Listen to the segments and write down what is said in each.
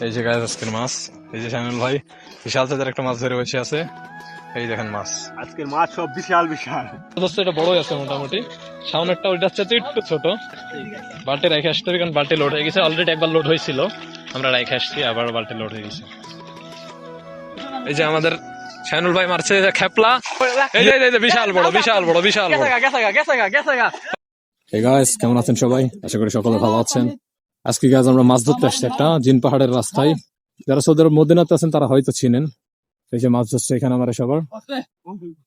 এই যে গাছ আজকের মাছ, এই যে শামিল ভাই বিশাল সাইজের একটা মাছ ধরে বসে আছে। এই দেখেন মাছ, আজকের মাছ সব বিশাল বিশাল। এটা বড়ই আছে মোটামুটি। সামনেরটা ওইটা হচ্ছে একটু ছোট। বাল্টি রেখে আসতে হবে কারণ বাল্টি লোড হয়ে গেছে, অলরেডি একবার লোড হয়েছিল, আমরা রেখে আসছি, আবার বাল্টি লোড হয়ে গেছে। এই যে আমাদের শাইনুল ভাই মারছে খেপলা, এই যে বিশাল বড় বিশাল বড় বিশাল বড়। এই গাইস কেমন আছেন সবাই? আশা করি সকলে ভালো আছেন। আজকে গাইস আমরা মাছ ধরতে আসছি একটা জিন পাহাড়ের রাস্তায়। যারা সৌদি আরব মদিনাতে আছেন তারা হয়তো চিনেন। এই যে মাছ ধরছে এখানে আমার সবার।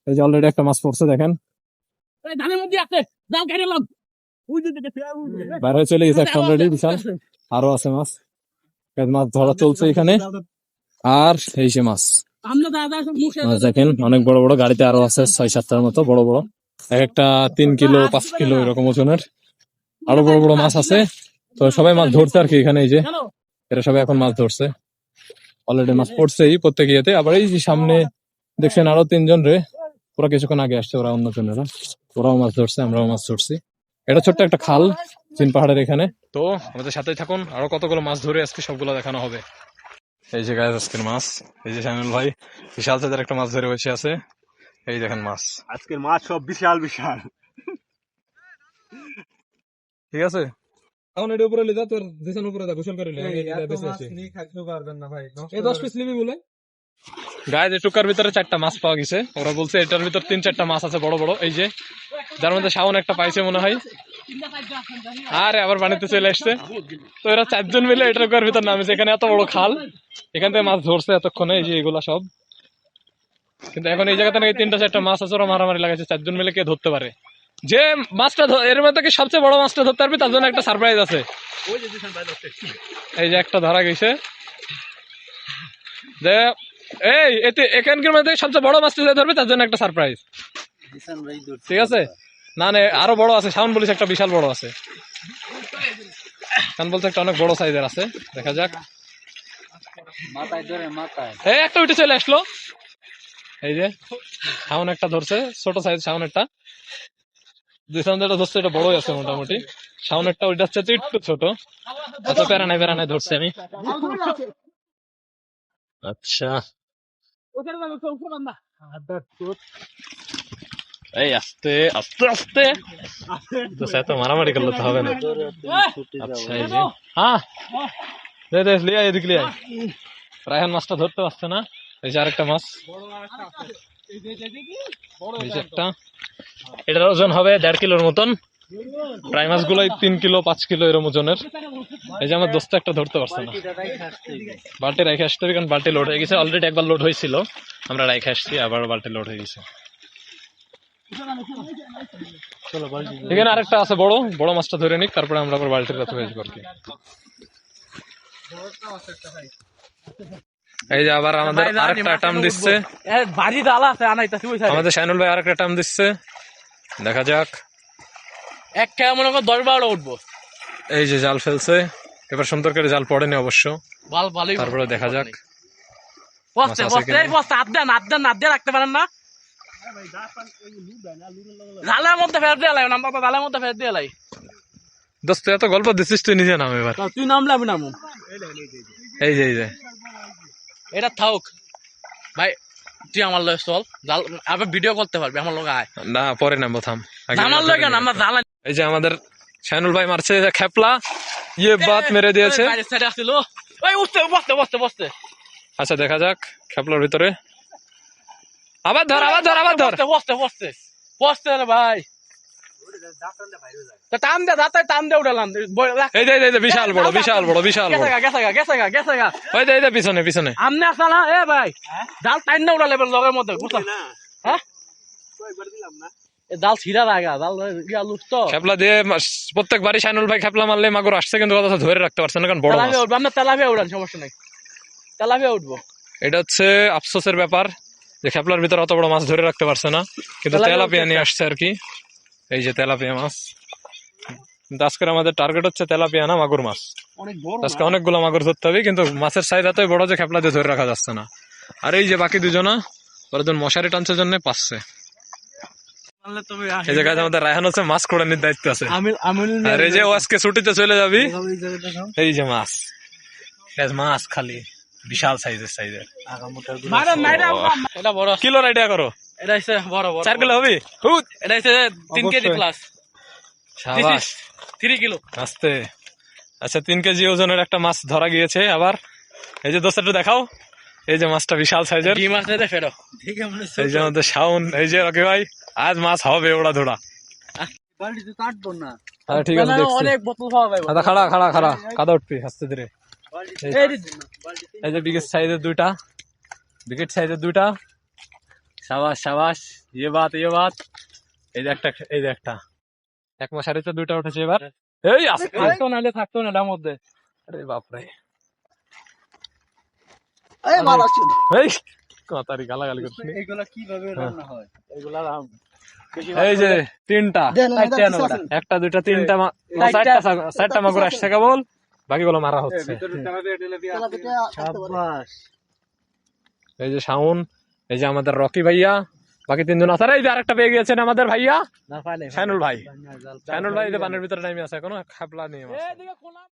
এই যে অলরেডি একটা মাছ পড়ছে দেখেন, বাইরে হয়ে চলে গেছে একটা অলরেডি বিশাল। আরো আছে মাছ, মাছ ধরা চলছে এখানে। আর এই যে মাছ দেখেন অনেক বড় বড়, গাড়িতে আরো আছে 6-7টার মতো বড় বড়, এক একটা 3 কিলো 5 কিলো এরকম ওজনের আরো বড় বড় মাছ আছে। তো সবাই মাছ ধরছে আর কি এখানে। এই যে এরা সবাই এখন মাছ ধরছে, অলরেডি মাছ পড়ছেই প্রত্যেক ইয়েতে। আবার এই যে সামনে দেখছেন আরো 3জন রে, ওরা কিছুক্ষণ আগে আসছে, ওরা অন্য জনেরা, ওরাও মাছ ধরছে, আমরাও মাছ ধরছি। এটা ছোট্ট একটা খাল জিন পাহাড়ের এখানে। তো আমাদের সাথেই থাকুন, আরো কতগুলো মাছ ধরে আজকে সবগুলো দেখানো হবে। এই যে গাছ আজকের মাছ, এই যে শামিল ভাই বিশাল সাইজের একটা মাছ ধরে বসে আছে। এই দেখেন মাছ, আজকের মাছ সব বিশাল বিশাল। ঠিক আছে। এখন এটা উপরে লিদা, তোর দেশের উপরে দা গোসল করে লে। এই 10 পিস নিবি বলে গায়ে যে টুকার ভিতরে 4টা মাছ পাওয়া গেছে। ওরা বলছে এটার ভিতর 3-4টা মাছ আছে বড় বড়। এই যে যার মধ্যে শাওন একটা পাইছে মনে হয়, আরে আবার পানিতে চলে আসছে। তো এরা 4জন মিলে এটার টুকার ভিতর নামেছে। এখানে এত বড় খাল, এখান থেকে মাছ ধরছে এতক্ষণে। এই যে এগুলা সব, কিন্তু এখন এই জায়গাতে নাকি 3-4টা মাছ আছে, ওরা মারামারি লাগাইছে 4জন মিলে কে ধরতে পারে। যে মাছটা এর মধ্যে কি সবচেয়ে বড় মাছটা ধরতে পারবি তার জন্য একটা সারপ্রাইজ আছে। এই যে একটা ধরা গেছে, যে এই এতে এখানকার মধ্যে সবচেয়ে বড় মাছটা যে ধরবে তার জন্য একটা সারপ্রাইজ, ঠিক আছে? না না আরো বড় আছে, শাওন বলিস একটা বিশাল বড় আছে, শাওন বলছে একটা অনেক বড় সাইজের আছে। দেখা যাক, এই একটা উঠে চলে আসলো। এই যে শাওন একটা ধরছে, ছোট সাইজ শাওন একটা। দুই সামনেটা ধরছে, এটা বড়ই আছে মোটামুটি। শাওনেরটা ওইটা হচ্ছে একটু ছোট। আচ্ছা প্যারা নাই ধরছে আমি। আচ্ছা এই আস্তে আস্তে আস্তে, তো সে তো মারামারি করলে তো হবে না। আচ্ছা এই যে হ্যাঁ দে লিয়া এদিকে লিয়া। রায়হান মাছটা ধরতে পারছে না। এই যে আরেকটা মাছ, এই যে একটা, এটার ওজন হবে 1.5 কিলোর মতন। প্রায় মাছগুলোই 3 কিলো 5 কিলো এরম ওজনের। এই যে আমার দোস্ত একটা ধরতে পারছে না, বাল্টি রেখে আসতে হবে কারণ বাল্টি লোড হয়ে গেছে, অলরেডি একবার লোড হয়েছিল, আমরা রেখে আসছি, আবার বাল্টি লোড হয়ে গেছে। এখানে আরেকটা আছে বড় বড় মাছটা ধরে নিক, তারপরে আমরা আবার বাল্টির কাছে ভেজবো আর কি। এই যে আবার আমাদের আরেকটা টাম দিচ্ছে, আমাদের শাইনুল ভাই আরেকটা টাম দিচ্ছে, দেখা যাক। একটা মনে করো 10-12 উঠবো। এই যে জাল ফেলছে, এবার সুন্দর করে জাল পড়েনি অবশ্য, তারপরে দেখা যাক। রাখতে পারেন না, জালের মধ্যে ফেরত দিয়ে লাই, আমরা জালের মধ্যে ফেরত দিয়ে লাই। দোস্ত এত গল্প দিচ্ছিস, তুই নিজে নাম এবার। তুই নামলে আমি নামু। এই যে এটা থাক ভাই, তুই আমার লগে চল, জাল আবার ভিডিও করতে পারবি আমার লগে। আয় না পরে নামবো, থাম আমার লগে না, আমরা জাল। এই যে আমাদের শাইনুল ভাই মারছে খেপলা, ইয়ে বাত মেরে দিয়েছে। আচ্ছা দেখা যাক খেপলার ভিতরে, আবার ধর বসতে রে ভাই, টান দে দাঁতায় টান দে উঠালাম। এই যে বিশাল বড় ওই যে পিছনে আমনে আসা না এ ভাই, জাল টাইন না উঠালে লগের মধ্যে গুছা। হ্যাঁ জাল ছিড়া লাগা, জাল লুট তো খেপলা দিয়ে প্রত্যেকবারই শাইনুল ভাই খেপলা মারলে মাগুর আসছে, কিন্তু কথা ধরে রাখতে পারছে না কারণ বড় মাছ। আমরা তেলাপিয়া উড়ান, সমস্যা নাই, তেলাপিয়া উঠবো। এটা হচ্ছে আফসোসের ব্যাপার যে খেপলার ভিতর অত বড় মাছ ধরে রাখতে পারছে না, কিন্তু তেলাপিয়া নিয়ে আসছে আর কি। এই যে তেলাপিয়া মাছ, কিন্তু আজকের আমাদের টার্গেট হচ্ছে তেলাপিয়া না মাগুর মাছ। আজকে অনেকগুলো মাগুর ধরতে হবে, কিন্তু মাছের সাইজ এতই বড় যে খেপলা দিয়ে ধরে রাখা যাচ্ছে না। আর এই যে বাকি দুজনা, ওরা মশারি টানছে জন্য পাচ্ছে। এই জায়গায় আমাদের রায়হান হচ্ছে মাছ খোঁড়ানির দায়িত্ব আছে, আর এই যে ও আজকে ছুটিতে চলে যাবি। এই যে মাছ মাছ খালি বিশাল সাইজের এটা বড় কিলো আইডিয়া করো এটা হচ্ছে বড় বড় 4 কিলো হবে এটা হচ্ছে 3 কেজি প্লাস শাবাশ 3 কিলো আস্তে আচ্ছা 3 কেজি ওজনের একটা মাছ ধরা গিয়েছে আবার এই যে দোস্ত একটু দেখাও এই যে মাছটা বিশাল সাইজের কি মাছ নিতে ফেরো এই যে আমাদের শাওন এই যে রকি ভাই আজ মাছ হবে ওড়া ধরা ঠিক আছে দেখছি অনেক বোতল পাওয়া যাবে আদা খাড়া খাড়া খাড়া কাদা উঠবি আস্তে ধীরে এই যে বিকেট সাইজের দুইটা শাবাশ শাবাশ ইয়ে বাত এই যে একটা এক মশারিতে দুইটা উঠেছে এবার এই আস্তে থাকতো না এটার মধ্যে আরে বাপরে এই মারা ছিল এই কথারি গালাগালি করছিস এগুলা কিভাবে রান্না হয় এগুলা এই যে তিনটা একটা দুইটা তিনটা চারটা মাগুর আসছে কেবল বাকিগুলো মারা হচ্ছে শাবাশ এই যে শাওন এই যে আমাদের রকি ভাইয়া বাকি তিনজন আছে এই যে আরেকটা পেয়ে গিয়েছেন আমাদের ভাইয়া না পাইলে শাইনুল ভাই এই যে পানির ভিতরে নামে আছে এখনো খাপলা নিয়ে মাছ